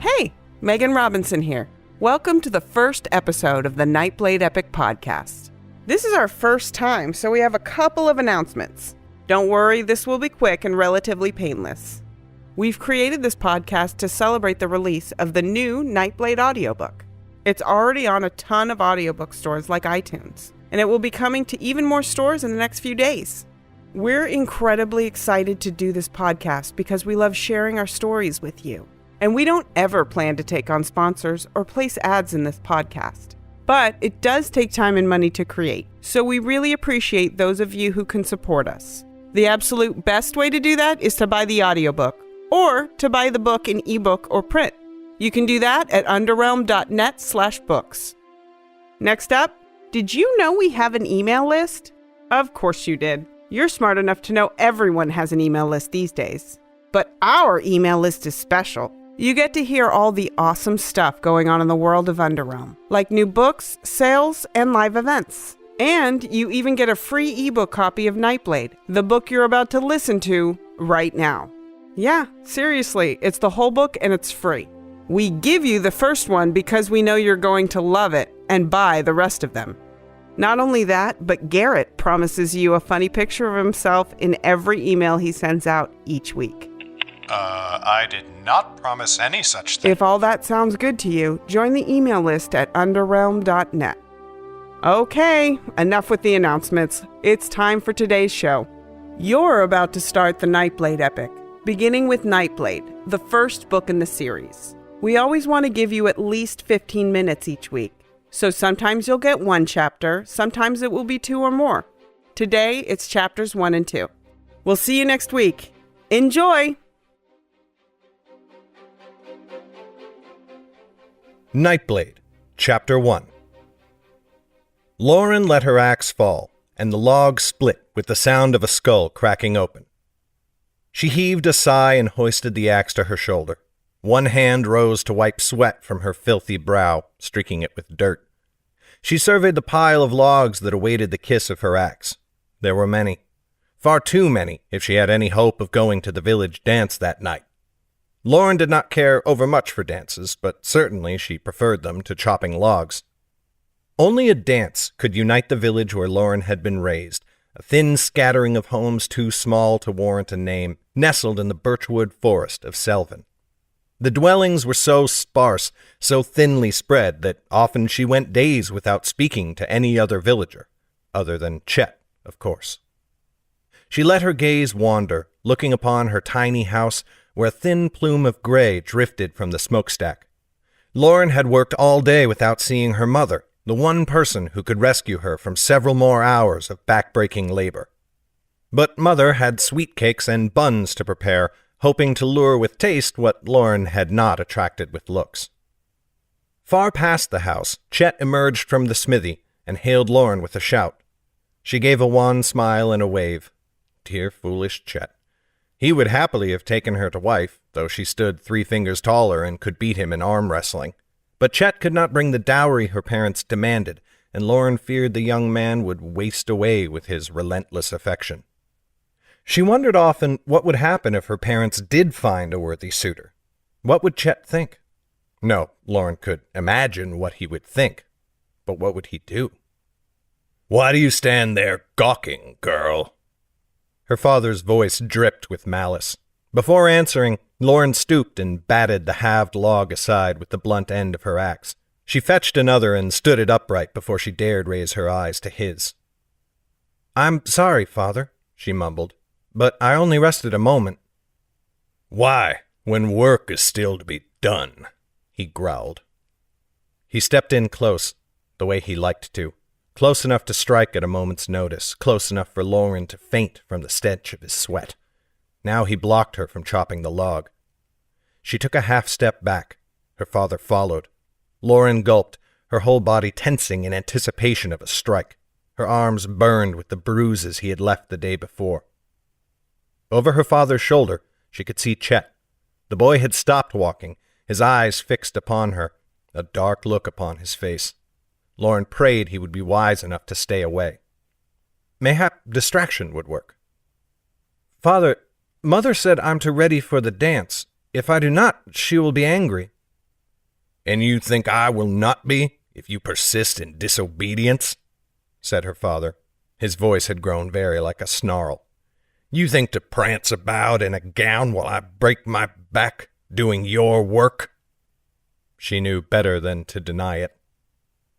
Hey, Megan Robinson here. Welcome to the first episode of the Nightblade Epic podcast. This is our first time, so we have a couple of announcements. Don't worry, this will be quick and relatively painless. We've created this podcast to celebrate the release of the new Nightblade audiobook. It's already on a ton of audiobook stores like iTunes, and it will be coming to even more stores in the next few days. We're incredibly excited to do this podcast because we love sharing our stories with you. And we don't ever plan to take on sponsors or place ads in this podcast. But it does take time and money to create, so we really appreciate those of you who can support us. The absolute best way to do that is to buy the audiobook, or to buy the book in ebook or print. You can do that at underrealm.net/books. Next up, did you know we have an email list? Of course you did. You're smart enough to know everyone has an email list these days. But our email list is special. You get to hear all the awesome stuff going on in the world of Underrealm, like new books, sales, and live events. And you even get a free ebook copy of Nightblade, the book you're about to listen to right now. Yeah, seriously, it's the whole book and it's free. We give you the first one because we know you're going to love it and buy the rest of them. Not only that, but Garrett promises you a funny picture of himself in every email he sends out each week. I did not promise any such thing. If all that sounds good to you, join the email list at underrealm.net. Okay, enough with the announcements. It's time for today's show. You're about to start the Nightblade Epic, beginning with Nightblade, the first book in the series. We always want to give you at least 15 minutes each week. So sometimes you'll get one chapter, sometimes it will be 2 or more. Today, it's chapters 1 and 2. We'll see you next week. Enjoy! Nightblade, Chapter 1. Lauren let her axe fall, and the log split with the sound of a skull cracking open. She heaved a sigh and hoisted the axe to her shoulder. One hand rose to wipe sweat from her filthy brow, streaking it with dirt. She surveyed the pile of logs that awaited the kiss of her axe. There were many. Far too many, if she had any hope of going to the village dance that night. Lauren did not care overmuch for dances, but certainly she preferred them to chopping logs. Only a dance could unite the village where Lauren had been raised, a thin scattering of homes too small to warrant a name, nestled in the birchwood forest of Selvin. The dwellings were so sparse, so thinly spread, that often she went days without speaking to any other villager, other than Chet, of course. She let her gaze wander, looking upon her tiny house, where a thin plume of gray drifted from the smokestack. Lauren had worked all day without seeing her mother, the one person who could rescue her from several more hours of back-breaking labor. But Mother had sweet cakes and buns to prepare, hoping to lure with taste what Lauren had not attracted with looks. Far past the house, Chet emerged from the smithy and hailed Lauren with a shout. She gave a wan smile and a wave. Dear foolish Chet. He would happily have taken her to wife, though she stood 3 fingers taller and could beat him in arm wrestling. But Chet could not bring the dowry her parents demanded, and Lauren feared the young man would waste away with his relentless affection. She wondered often what would happen if her parents did find a worthy suitor. What would Chet think? No, Lauren could imagine what he would think. But what would he do? Why do you stand there gawking, girl? Her father's voice dripped with malice. Before answering, Lauren stooped and batted the halved log aside with the blunt end of her axe. She fetched another and stood it upright before she dared raise her eyes to his. I'm sorry, Father, she mumbled, but I only rested a moment. Why, when work is still to be done, he growled. He stepped in close, the way he liked to. Close enough to strike at a moment's notice, close enough for Lauren to faint from the stench of his sweat. Now he blocked her from chopping the log. She took a half-step back. Her father followed. Lauren gulped, her whole body tensing in anticipation of a strike. Her arms burned with the bruises he had left the day before. Over her father's shoulder, she could see Chet. The boy had stopped walking, his eyes fixed upon her, a dark look upon his face. Lauren prayed he would be wise enough to stay away. Mayhap distraction would work. Father, Mother said I'm to ready for the dance. If I do not, she will be angry. "And you think I will not be, if you persist in disobedience?" said her father. His voice had grown very like a snarl. "You think to prance about in a gown while I break my back doing your work?" She knew better than to deny it.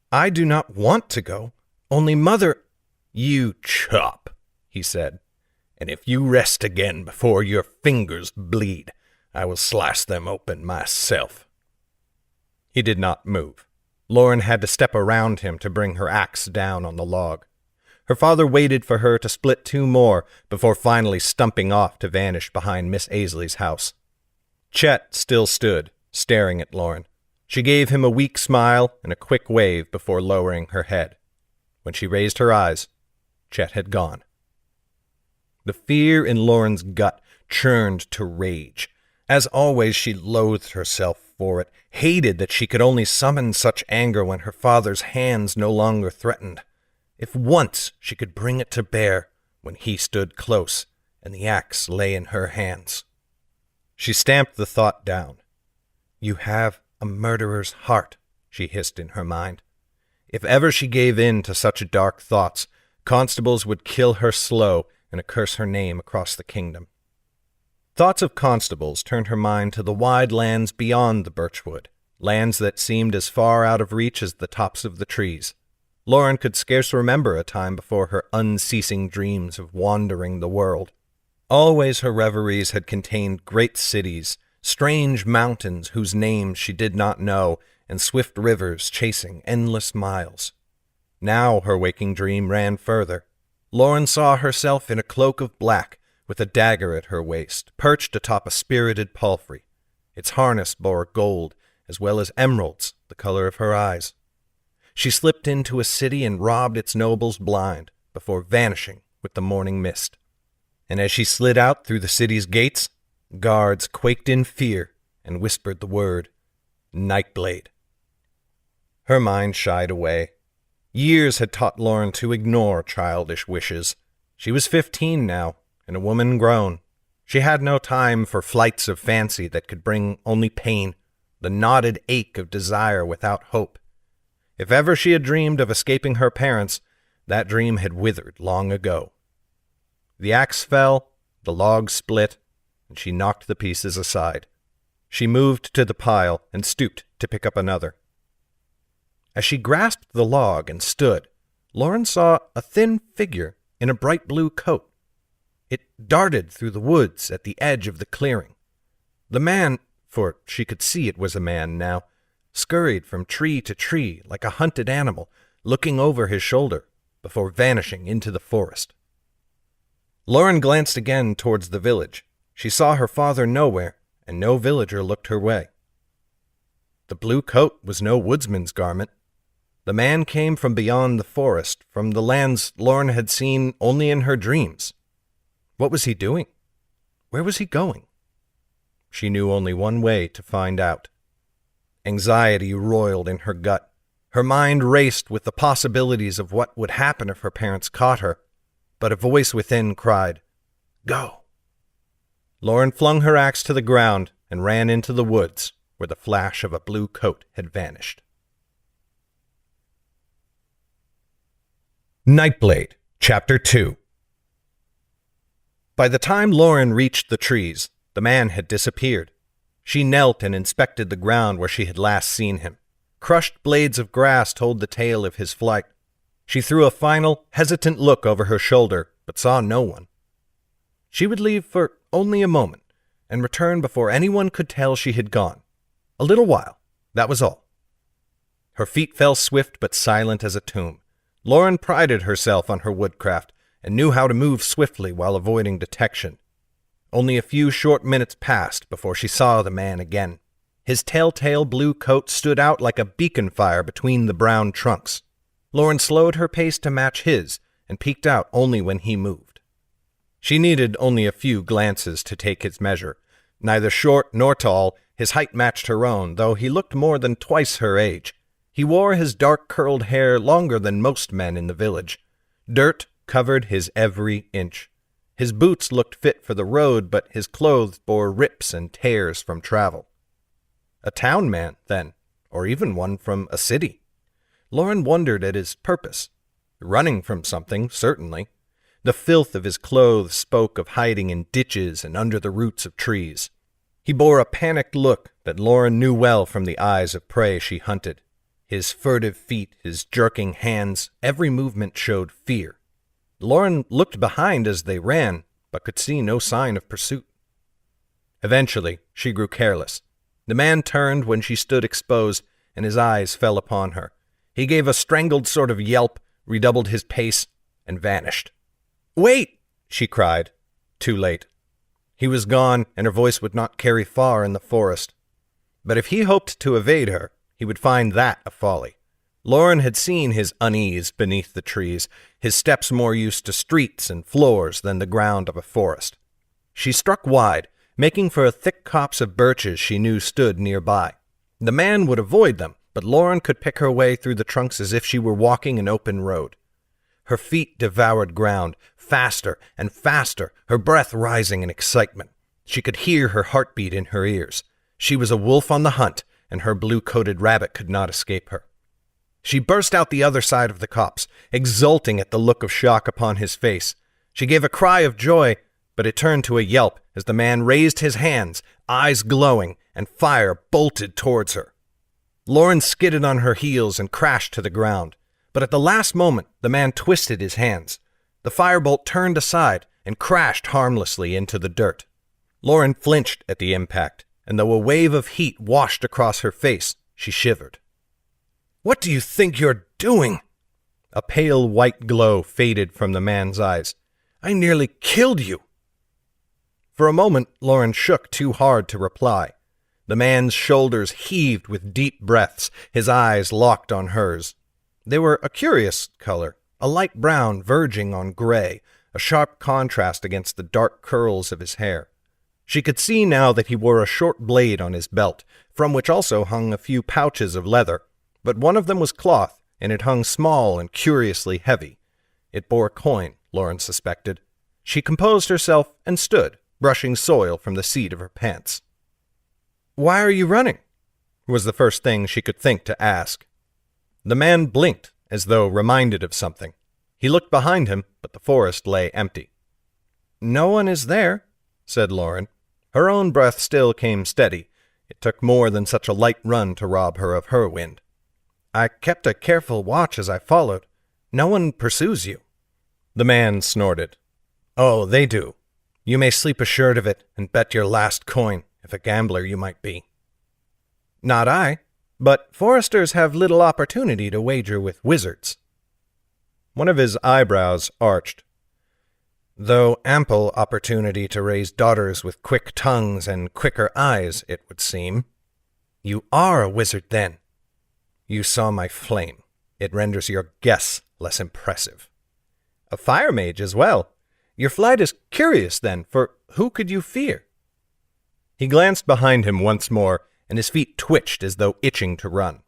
"I do not want to go, only Mother—" "You chop," he said, "and if you rest again before your fingers bleed, I will slice them open myself." He did not move. Lauren had to step around him to bring her axe down on the log. Her father waited for her to split two more before finally stumping off to vanish behind Miss Aisley's house. Chet still stood, staring at Lauren. She gave him a weak smile and a quick wave before lowering her head. When she raised her eyes, Chet had gone. The fear in Lauren's gut churned to rage. As always, she loathed herself for it, hated that she could only summon such anger when her father's hands no longer threatened. If once she could bring it to bear when he stood close and the axe lay in her hands. She stamped the thought down. "You have a murderer's heart," she hissed in her mind. If ever she gave in to such dark thoughts, constables would kill her slow and accurse her name across the kingdom. Thoughts of constables turned her mind to the wide lands beyond the birchwood, lands that seemed as far out of reach as the tops of the trees. Lauren could scarce remember a time before her unceasing dreams of wandering the world. Always her reveries had contained great cities, strange mountains whose names she did not know, and swift rivers chasing endless miles. Now her waking dream ran further. Lauren saw herself in a cloak of black, with a dagger at her waist, perched atop a spirited palfrey. Its harness bore gold, as well as emeralds, the color of her eyes. She slipped into a city and robbed its nobles blind, before vanishing with the morning mist. And as she slid out through the city's gates, guards quaked in fear and whispered the word, Nightblade. Her mind shied away. Years had taught Lauren to ignore childish wishes. She was 15 now, and a woman grown. She had no time for flights of fancy that could bring only pain, the knotted ache of desire without hope. If ever she had dreamed of escaping her parents, that dream had withered long ago. The axe fell, the log split, and she knocked the pieces aside. She moved to the pile and stooped to pick up another. As she grasped the log and stood, Lauren saw a thin figure in a bright blue coat. It darted through the woods at the edge of the clearing. The man, for she could see it was a man now, scurried from tree to tree like a hunted animal, looking over his shoulder before vanishing into the forest. Lauren glanced again towards the village. She saw her father nowhere, and no villager looked her way. The blue coat was no woodsman's garment. The man came from beyond the forest, from the lands Lauren had seen only in her dreams. What was he doing? Where was he going? She knew only one way to find out. Anxiety roiled in her gut. Her mind raced with the possibilities of what would happen if her parents caught her, but a voice within cried, "Go!" Lauren flung her axe to the ground and ran into the woods, where the flash of a blue coat had vanished. Nightblade, Chapter 2. By the time Lauren reached the trees, the man had disappeared. She knelt and inspected the ground where she had last seen him. Crushed blades of grass told the tale of his flight. She threw a final, hesitant look over her shoulder, but saw no one. She would leave for only a moment, and return before anyone could tell she had gone. A little while, that was all. Her feet fell swift but silent as a tomb. Lauren prided herself on her woodcraft, and knew how to move swiftly while avoiding detection. Only a few short minutes passed before she saw the man again. His telltale blue coat stood out like a beacon fire between the brown trunks. Lauren slowed her pace to match his, and peeked out only when he moved. She needed only a few glances to take his measure. Neither short nor tall, his height matched her own, though he looked more than twice her age. He wore his dark curled hair longer than most men in the village. Dirt covered his every inch. His boots looked fit for the road, but his clothes bore rips and tears from travel. A town man, then, or even one from a city. Lauren wondered at his purpose. Running from something, certainly. The filth of his clothes spoke of hiding in ditches and under the roots of trees. He bore a panicked look that Lauren knew well from the eyes of prey she hunted. His furtive feet, his jerking hands, every movement showed fear. Lauren looked behind as they ran, but could see no sign of pursuit. Eventually, she grew careless. The man turned when she stood exposed, and his eyes fell upon her. He gave a strangled sort of yelp, redoubled his pace, and vanished. "Wait!" she cried. Too late. He was gone, and her voice would not carry far in the forest. But if he hoped to evade her, he would find that a folly. Lauren had seen his unease beneath the trees, his steps more used to streets and floors than the ground of a forest. She struck wide, making for a thick copse of birches she knew stood nearby. The man would avoid them, but Lauren could pick her way through the trunks as if she were walking an open road. Her feet devoured ground, faster and faster, her breath rising in excitement. She could hear her heartbeat in her ears. She was a wolf on the hunt, and her blue-coated rabbit could not escape her. She burst out the other side of the copse, exulting at the look of shock upon his face. She gave a cry of joy, but it turned to a yelp as the man raised his hands, eyes glowing, and fire bolted towards her. Lauren skidded on her heels and crashed to the ground. But at the last moment, the man twisted his hands. The firebolt turned aside and crashed harmlessly into the dirt. Lauren flinched at the impact, and though a wave of heat washed across her face, she shivered. "What do you think you're doing?" A pale white glow faded from the man's eyes. "I nearly killed you." For a moment, Lauren shook too hard to reply. The man's shoulders heaved with deep breaths, his eyes locked on hers. They were a curious color, a light brown verging on gray, a sharp contrast against the dark curls of his hair. She could see now that he wore a short blade on his belt, from which also hung a few pouches of leather, but one of them was cloth, and it hung small and curiously heavy. It bore a coin, Lauren suspected. She composed herself and stood, brushing soil from the seat of her pants. "Why are you running?" was the first thing she could think to ask. The man blinked, as though reminded of something. He looked behind him, but the forest lay empty. "No one is there," said Lauren. Her own breath still came steady. It took more than such a light run to rob her of her wind. "I kept a careful watch as I followed. No one pursues you." The man snorted. "Oh, they do. You may sleep assured of it and bet your last coin, if a gambler you might be." "Not I. But foresters have little opportunity to wager with wizards." One of his eyebrows arched. "Though ample opportunity to raise daughters with quick tongues and quicker eyes, it would seem." "You are a wizard, then." "You saw my flame. It renders your guess less impressive." "A fire mage as well. Your flight is curious, then, for who could you fear?" He glanced behind him once more, and his feet twitched as though itching to run.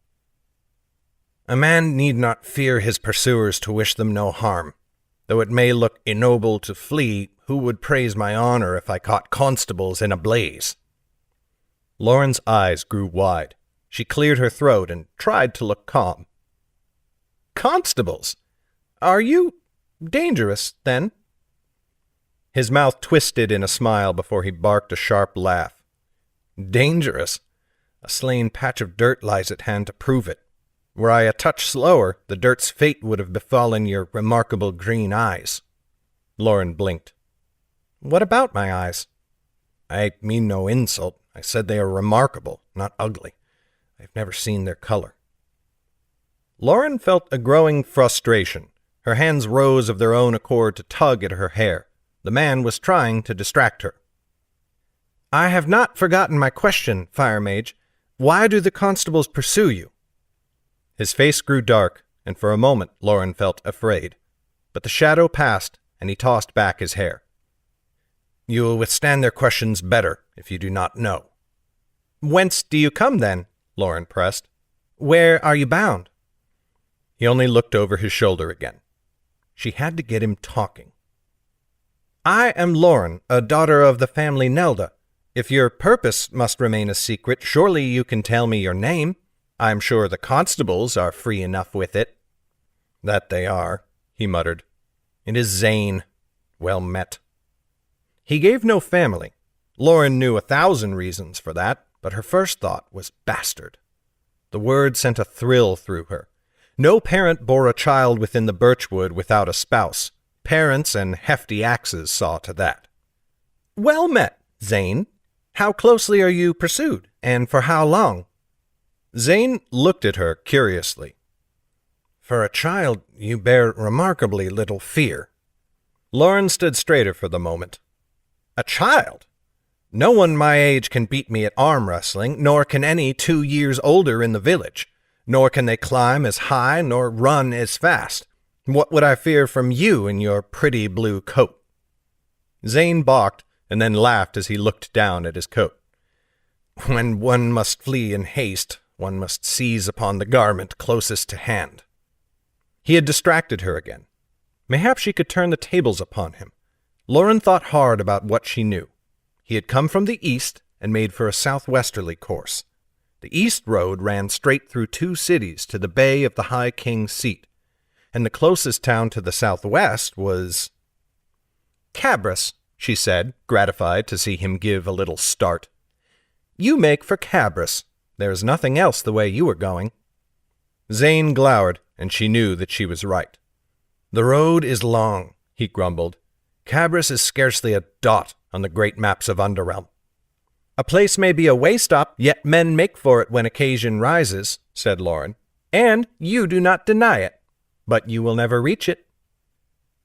"A man need not fear his pursuers to wish them no harm. Though it may look ignoble to flee, who would praise my honor if I caught constables in a blaze?" Lauren's eyes grew wide. She cleared her throat and tried to look calm. "Constables? Are you dangerous, then?" His mouth twisted in a smile before he barked a sharp laugh. "Dangerous? A slain patch of dirt lies at hand to prove it. Were I a touch slower, the dirt's fate would have befallen your remarkable green eyes." Lauren blinked. "What about my eyes?" "I mean no insult. I said they are remarkable, not ugly. I've never seen their color." Lauren felt a growing frustration. Her hands rose of their own accord to tug at her hair. The man was trying to distract her. "I have not forgotten my question, Fire Mage. Why do the constables pursue you?" His face grew dark, and for a moment Lauren felt afraid. But the shadow passed, and he tossed back his hair. "You will withstand their questions better if you do not know." "Whence do you come, then?" Lauren pressed. "Where are you bound?" He only looked over his shoulder again. She had to get him talking. "I am Lauren, a daughter of the family Nelda. If your purpose must remain a secret, surely you can tell me your name." I'm sure the constables are free enough with it." "That they are," he muttered. "It is Zane. Well met." He gave no family. Lauren knew 1,000 reasons for that, but her first thought was bastard. The word sent a thrill through her. No parent bore a child within the birchwood without a spouse. Parents and hefty axes saw to that. "Well met, Zane. How closely are you pursued, and for how long?" Zane looked at her curiously. "For a child, you bear remarkably little fear." Lauren stood straighter for the moment. "A child? No one my age can beat me at arm wrestling, nor can any 2 years older in the village. Nor can they climb as high, nor run as fast. What would I fear from you in your pretty blue coat?" Zane balked, and then laughed as he looked down at his coat. "When one must flee in haste, one must seize upon the garment closest to hand." He had distracted her again. Mayhap she could turn the tables upon him. Lauren thought hard about what she knew. He had come from the east and made for a southwesterly course. The east road ran straight through 2 cities to the bay of the High King's seat, and the closest town to the southwest was Cabras, she said, gratified to see him give a little start. "You make for Cabras. There is nothing else the way you are going." Zane glowered, and she knew that she was right. "The road is long," he grumbled. "Cabras is scarcely a dot on the great maps of Underrealm." "A place may be a way-stop, yet men make for it when occasion rises," said Lauren. "And you do not deny it. But you will never reach it."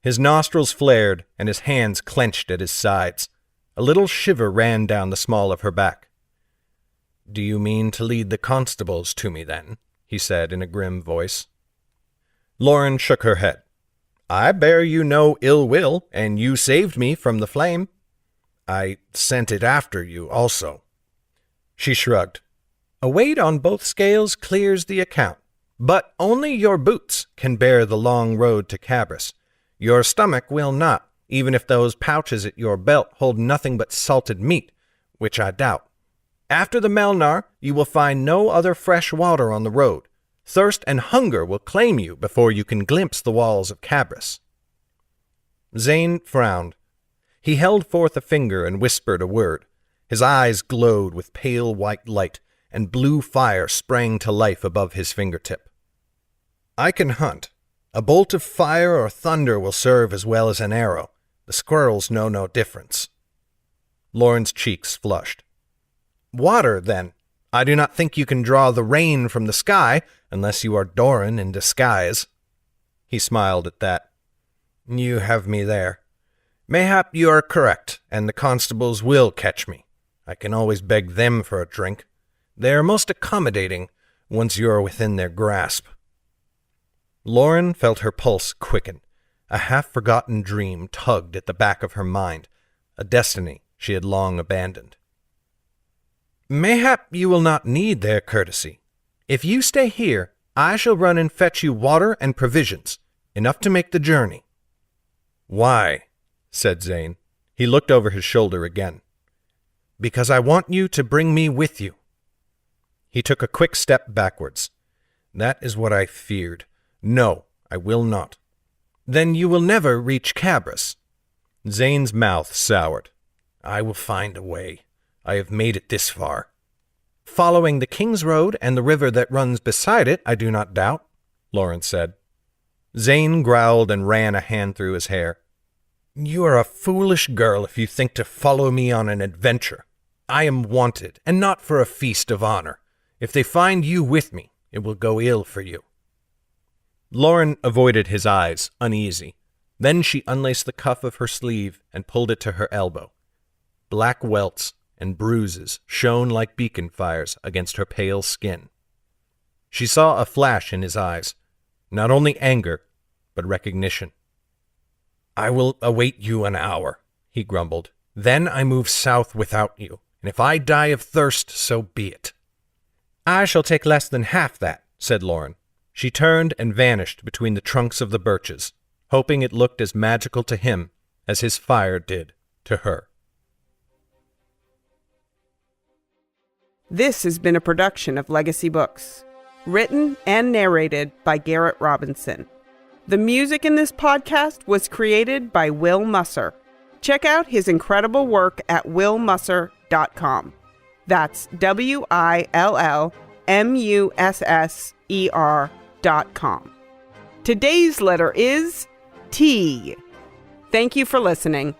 His nostrils flared, and his hands clenched at his sides. A little shiver ran down the small of her back. "Do you mean to lead the constables to me, then?" he said in a grim voice. Lauren shook her head. "I bear you no ill will, and you saved me from the flame." "I sent it after you also." She shrugged. "A weight on both scales clears the account. But only your boots can bear the long road to Cabras. Your stomach will not, even if those pouches at your belt hold nothing but salted meat, which I doubt. After the Melnar, you will find no other fresh water on the road. Thirst and hunger will claim you before you can glimpse the walls of Cabras." Zane frowned. He held forth a finger and whispered a word. His eyes glowed with pale white light, and blue fire sprang to life above his fingertip. "I can hunt. A bolt of fire or thunder will serve as well as an arrow. The squirrels know no difference." Lauren's cheeks flushed. "Water, then. I do not think you can draw the rain from the sky, unless you are Doran in disguise." He smiled at that. "You have me there. Mayhap you are correct, and the constables will catch me. I can always beg them for a drink. They are most accommodating, once you are within their grasp." Lauren felt her pulse quicken. A half-forgotten dream tugged at the back of her mind, a destiny she had long abandoned. "Mayhap you will not need their courtesy. If you stay here, I shall run and fetch you water and provisions, enough to make the journey." "Why?" said Zane. He looked over his shoulder again. "Because I want you to bring me with you." He took a quick step backwards. "That is what I feared. No, I will not." "Then you will never reach Cabras." Zane's mouth soured. "I will find a way. I have made it this far." "Following the King's Road and the river that runs beside it, I do not doubt," Lauren said. Zane growled and ran a hand through his hair. "You are a foolish girl if you think to follow me on an adventure. I am wanted, and not for a feast of honor. If they find you with me, it will go ill for you." Lauren avoided his eyes, uneasy. Then she unlaced the cuff of her sleeve and pulled it to her elbow. Black welts and bruises shone like beacon fires against her pale skin. She saw a flash in his eyes, not only anger, but recognition. "I will await you an hour," he grumbled. "Then I move south without you, and if I die of thirst, so be it." "I shall take less than half that," said Lauren. She turned and vanished between the trunks of the birches, hoping it looked as magical to him as his fire did to her. This has been a production of Legacy Books. written and narrated by Garrett Robinson. The music in this podcast was created by Will Musser. Check out his incredible work at willmusser.com. That's WILLMUSSER.com. Today's letter is T. Thank you for listening.